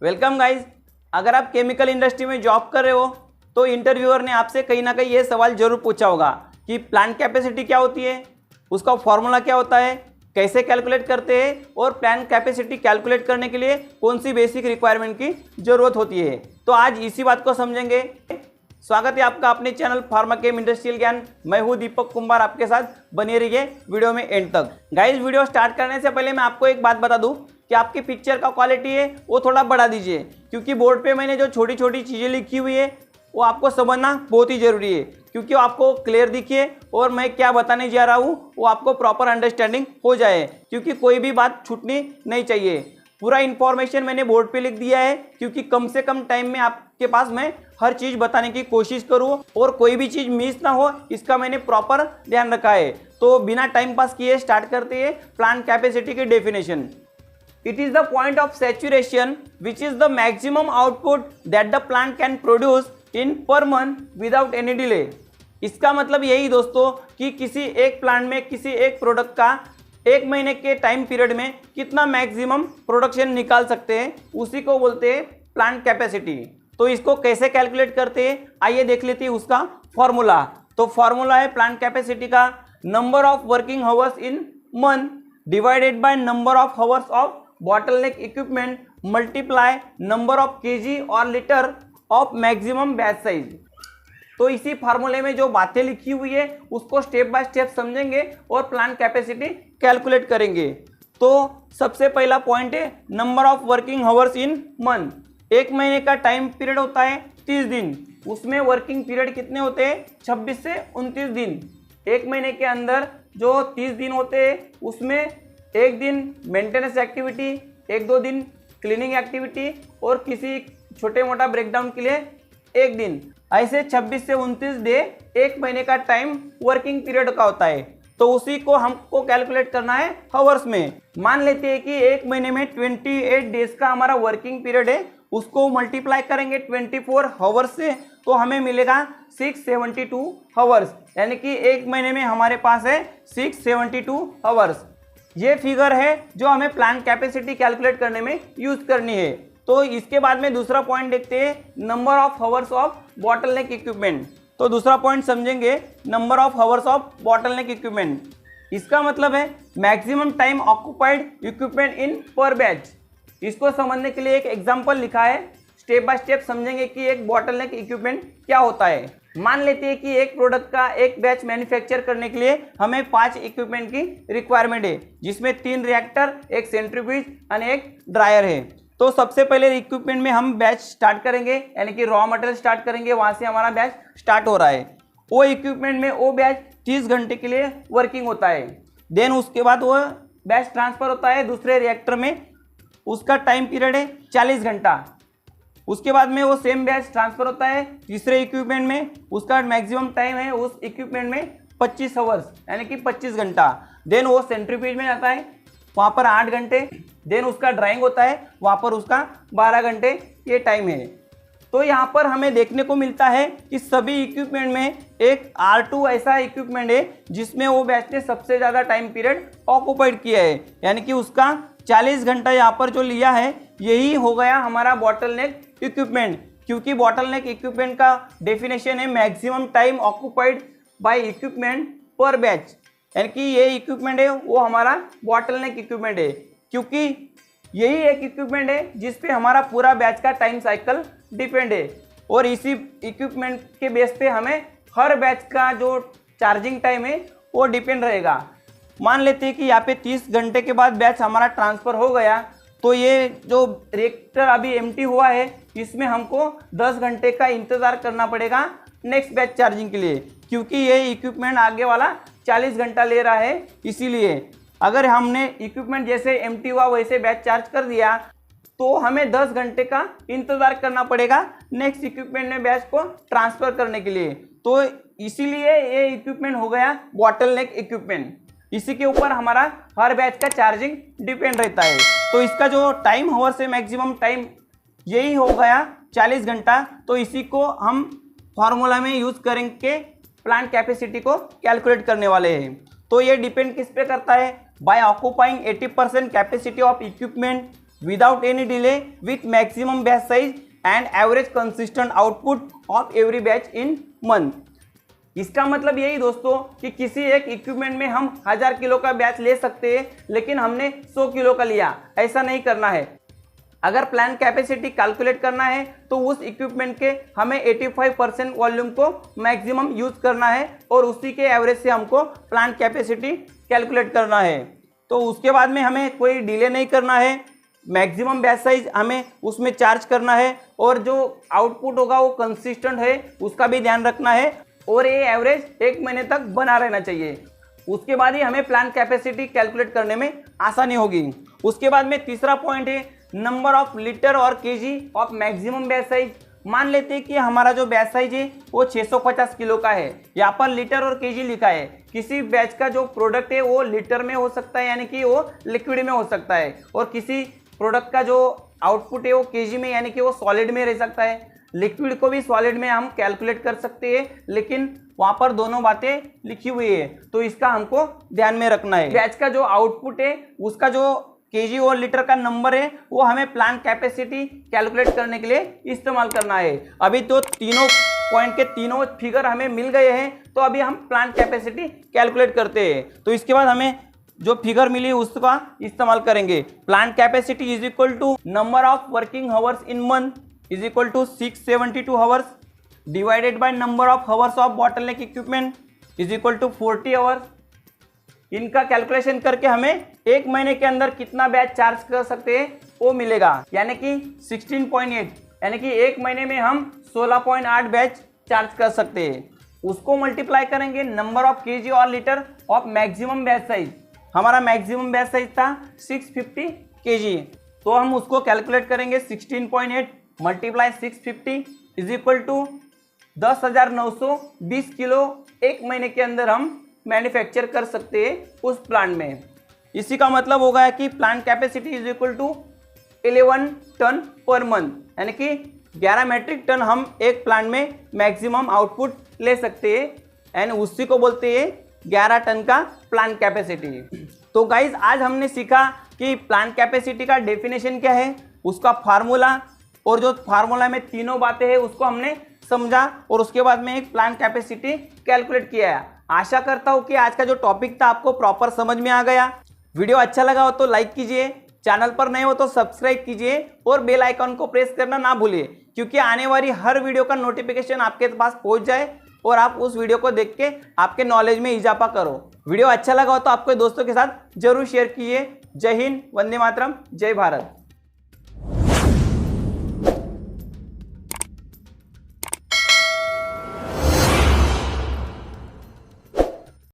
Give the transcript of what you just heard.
Welcome guys. अगर आप chemical industry में जॉब कर रहे हो तो इंटरव्यूअर ने आपसे कहीं ना कहीं ये सवाल जरूर पूछा होगा कि प्लांट कैपेसिटी क्या होती है, उसका फॉर्मूला क्या होता है, कैसे कैलकुलेट करते हैं और प्लांट कैपेसिटी कैलकुलेट करने के लिए कौन सी बेसिक रिक्वायरमेंट की ज़रूरत होती है। तो आज इसी बात को समझेंगे। स्वागत है आपका अपने चैनल फार्माकेम इंडस्ट्रियल ज्ञान। मैं हूं दीपक कुंभार, आपके साथ बने रहिए वीडियो में एंड तक। गाइस, वीडियो स्टार्ट करने से पहले मैं आपको एक बात बता दूं कि आपकी पिक्चर का क्वालिटी है वो थोड़ा बढ़ा दीजिए, क्योंकि बोर्ड पे मैंने जो छोटी छोटी चीज़ें लिखी हुई है वो आपको समझना बहुत ही ज़रूरी है, क्योंकि आपको क्लियर दिखे और मैं क्या बताने जा रहा हूँ वो आपको प्रॉपर अंडरस्टैंडिंग हो जाए, क्योंकि कोई भी बात छूटनी नहीं चाहिए। पूरा इन्फॉर्मेशन मैंने बोर्ड पे लिख दिया है, क्योंकि कम से कम टाइम में आपके पास मैं हर चीज़ बताने की कोशिश करूँ और कोई भी चीज़ मिस ना हो, इसका मैंने प्रॉपर ध्यान रखा है। तो बिना टाइम पास किए स्टार्ट करते हैं प्लांट कैपेसिटी की definition. It is the point of saturation which is the maximum output that the plant can produce in per month without any delay। इसका मतलब यही दोस्तों कि किसी एक प्लांट में किसी एक प्रोडक्ट का एक महीने के टाइम पीरियड में कितना मैक्सिमम प्रोडक्शन निकाल सकते हैं, उसी को बोलते हैं प्लांट कैपेसिटी। तो इसको कैसे कैलकुलेट करते हैं आइए देख लेते हैं उसका फॉर्मूला। तो फॉर्मूला है प्लांट कैपेसिटी का number of working hours in month divided by number of hours of bottleneck equipment multiply number of KG और litre of maximum batch size. तो इसी फार्मूले में जो बातें लिखी हुई है उसको स्टेप बाय स्टेप समझेंगे और प्लांट कैपेसिटी कैलकुलेट करेंगे। तो सबसे पहला पॉइंट है number of working hours in month. एक महीने का टाइम पीरियड होता है 30 दिन, उसमें वर्किंग पीरियड कितने होते हैं 26 से 29 दिन। एक महीने के अंदर जो 30 दिन होते हैं उसमें एक दिन मेंटेनेंस एक्टिविटी, एक दो दिन क्लीनिंग एक्टिविटी और किसी छोटे मोटा ब्रेकडाउन के लिए एक दिन, ऐसे 26 से 29 डे एक महीने का टाइम वर्किंग पीरियड का होता है। तो उसी को हमको कैलकुलेट करना है आवर्स में। मान लेते हैं कि एक महीने में 28 डेज का हमारा वर्किंग पीरियड है, उसको मल्टीप्लाई करेंगे 24 आवर्स से तो हमें मिलेगा 672 आवर्स, यानी कि एक महीने में हमारे पास है 672 आवर्स। ये फिगर है जो हमें प्लांट कैपेसिटी कैलकुलेट करने में यूज करनी है। तो इसके बाद में दूसरा पॉइंट देखते हैं number of hours of bottleneck equipment. तो दूसरा पॉइंट समझेंगे number of hours of bottleneck equipment. इसका मतलब है मैक्सिमम टाइम ऑक्युपाइड इक्विपमेंट इन पर बैच। इसको समझने के लिए एक एग्जाम्पल लिखा है, स्टेप बाय स्टेप समझेंगे कि एक बॉटलनेक इक्विपमेंट क्या होता है। मान लेते हैं कि एक प्रोडक्ट का एक बैच मैन्युफैक्चर करने के लिए हमें 5 इक्विपमेंट की रिक्वायरमेंट है, जिसमें 3 रिएक्टर, एक सेंट्रीफ्यूज और एक ड्रायर है। तो सबसे पहले इक्विपमेंट में हम बैच स्टार्ट करेंगे, यानी कि रॉ मटेरियल स्टार्ट करेंगे, वहाँ से हमारा बैच स्टार्ट हो रहा है। वो इक्विपमेंट में वो बैच 30 घंटे के लिए वर्किंग होता है। देन उसके बाद वो बैच ट्रांसफर होता है दूसरे रिएक्टर में, उसका टाइम पीरियड है 40 घंटा। उसके बाद में वो सेम बैच ट्रांसफर होता है तीसरे इक्विपमेंट में, उसका मैक्सिमम टाइम है उस इक्विपमेंट में 25 आवर्स, यानी कि 25 घंटा। देन वो सेंट्रीफ्यूज में जाता है, वहाँ पर 8 घंटे। देन उसका ड्राइंग होता है, वहाँ पर उसका 12 घंटे ये टाइम है। तो यहाँ पर हमें देखने को मिलता है कि सभी इक्विपमेंट में एक R2 ऐसा इक्विपमेंट है जिसमें वो बैच ने सबसे ज़्यादा टाइम पीरियड ऑक्युपाइड किया है, यानी कि उसका 40 घंटा यहाँ पर जो लिया है यही हो गया हमारा बॉटलनेक इक्विपमेंट। क्योंकि बॉटलनेक इक्विपमेंट का डेफिनेशन है maximum time occupied by equipment पर बैच, यानी कि ये इक्विपमेंट है वो हमारा बॉटलनेक इक्विपमेंट है, क्योंकि यही एक इक्विपमेंट है जिस पे हमारा पूरा बैच का टाइम साइकिल डिपेंड है। और इसी इक्विपमेंट के बेस पे हमें हर बैच का जो चार्जिंग टाइम है वो डिपेंड रहेगा। मान लेते हैं कि यहाँ पे 30 घंटे के बाद बैच हमारा ट्रांसफ़र हो गया, तो ये जो रिएक्टर अभी एम्प्टी हुआ है इसमें हमको 10 घंटे का इंतज़ार करना पड़ेगा नेक्स्ट बैच चार्जिंग के लिए, क्योंकि ये इक्विपमेंट आगे वाला 40 घंटा ले रहा है। इसीलिए अगर हमने इक्विपमेंट जैसे एम्प्टी हुआ वैसे बैच चार्ज कर दिया तो हमें 10 घंटे का इंतज़ार करना पड़ेगा नेक्स्ट इक्विपमेंट में बैच को ट्रांसफ़र करने के लिए। तो इसीलिए ये इक्विपमेंट हो गया बॉटलनेक इक्विपमेंट। इसी के ऊपर हमारा हर बैच का चार्जिंग डिपेंड रहता है। तो इसका जो टाइम आवर से मैक्सिमम टाइम यही हो गया 40 घंटा। तो इसी को हम फार्मूला में यूज़ करेंगे प्लांट कैपेसिटी को कैलकुलेट करने वाले हैं। तो ये डिपेंड किस पे करता है, by occupying 80% capacity of equipment without any delay with maximum batch size and average consistent output of every batch in month. इसका मतलब यही दोस्तों कि किसी एक इक्विपमेंट में हम 1000 किलो का बैच ले सकते हैं, लेकिन हमने 100 किलो का लिया, ऐसा नहीं करना है। अगर प्लान कैपेसिटी कैलकुलेट करना है तो उस इक्विपमेंट के हमें 85% वॉल्यूम को मैक्सिमम यूज करना है और उसी के एवरेज से हमको प्लान कैपेसिटी कैलकुलेट करना है। तो उसके बाद में हमें कोई डिले नहीं करना है, मैक्सिमम बैच साइज हमें उसमें चार्ज करना है और जो आउटपुट होगा वो कंसिस्टेंट है उसका भी ध्यान रखना है और ये एवरेज 1 महीने तक बना रहना चाहिए। उसके बाद ही हमें प्लान कैपेसिटी कैलकुलेट करने में आसानी होगी। उसके बाद में तीसरा पॉइंट है नंबर ऑफ लीटर और KG of maximum batch size. मान लेते हैं कि हमारा जो बैच साइज है वो 650 किलो का है, यहाँ पर लीटर और केजी लिखा है। किसी बैच का जो प्रोडक्ट है वो लीटर में हो सकता है, यानी कि वो लिक्विड में हो सकता है, और किसी प्रोडक्ट का जो आउटपुट है वो केजी में, यानी कि वो सॉलिड में रह सकता है। लिक्विड को भी सॉलिड में हम कैलकुलेट कर सकते हैं, लेकिन वहाँ पर दोनों बातें लिखी हुई है, तो इसका हमको ध्यान में रखना है। बैच का जो आउटपुट है उसका जो केजी और लीटर का नंबर है वो हमें प्लान कैपेसिटी कैलकुलेट करने के लिए इस्तेमाल करना है। अभी तो तीनों पॉइंट के तीनों फिगर हमें मिल गए हैं, तो अभी हम प्लान कैपेसिटी कैलकुलेट करते हैं। तो इसके बाद हमें जो फिगर मिली उसका इस्तेमाल करेंगे। Plan capacity is equal to number of working hours in month is equal to 672 hours divided by number of hours of bottleneck equipment is equal to 40 hours. इनका कैलकुलेशन करके हमें 1 महीने के अंदर कितना बैच चार्ज कर सकते हैं वो मिलेगा, यानी कि 16.8, यानी कि 1 महीने में हम 16.8 बैच चार्ज कर सकते हैं। उसको मल्टीप्लाई करेंगे नंबर ऑफ केजी और litre of maximum batch size. हमारा मैक्सिमम बैच साइज था 650 केजी, तो हम उसको कैलकुलेट करेंगे 16.8 multiply 650 is equal to 10,920 kilo 1 महीने के अंदर हम मैन्युफैक्चर कर सकते हैं उस प्लांट में। इसी का मतलब होगा कि plant capacity is equal to 11 ton per month, यानी कि 11 मैट्रिक टन हम एक प्लांट में मैक्सिमम आउटपुट ले सकते हैं, एंड उसी को बोलते हैं 11 टन का प्लांट कैपेसिटी। तो गाइज आज हमने सीखा कि प्लांट कैपेसिटी का डेफिनेशन क्या है, उसका फार्मूला, और जो फार्मूला में तीनों बातें हैं उसको हमने समझा, और उसके बाद में एक प्लांट कैपेसिटी कैलकुलेट किया है। आशा करता हूँ कि आज का जो टॉपिक था आपको प्रॉपर समझ में आ गया। वीडियो अच्छा लगा हो तो लाइक कीजिए, चैनल पर नए हो तो सब्सक्राइब कीजिए और बेल आइकॉन को प्रेस करना ना भूलिए, क्योंकि आने वाली हर वीडियो का नोटिफिकेशन आपके पास पहुंच जाए और आप उस वीडियो को देख के आपके नॉलेज में इजाफा करो। वीडियो अच्छा लगा हो तो आपके दोस्तों के साथ जरूर शेयर कीजिए। जय हिंद, वंदे मातरम, जय भारत।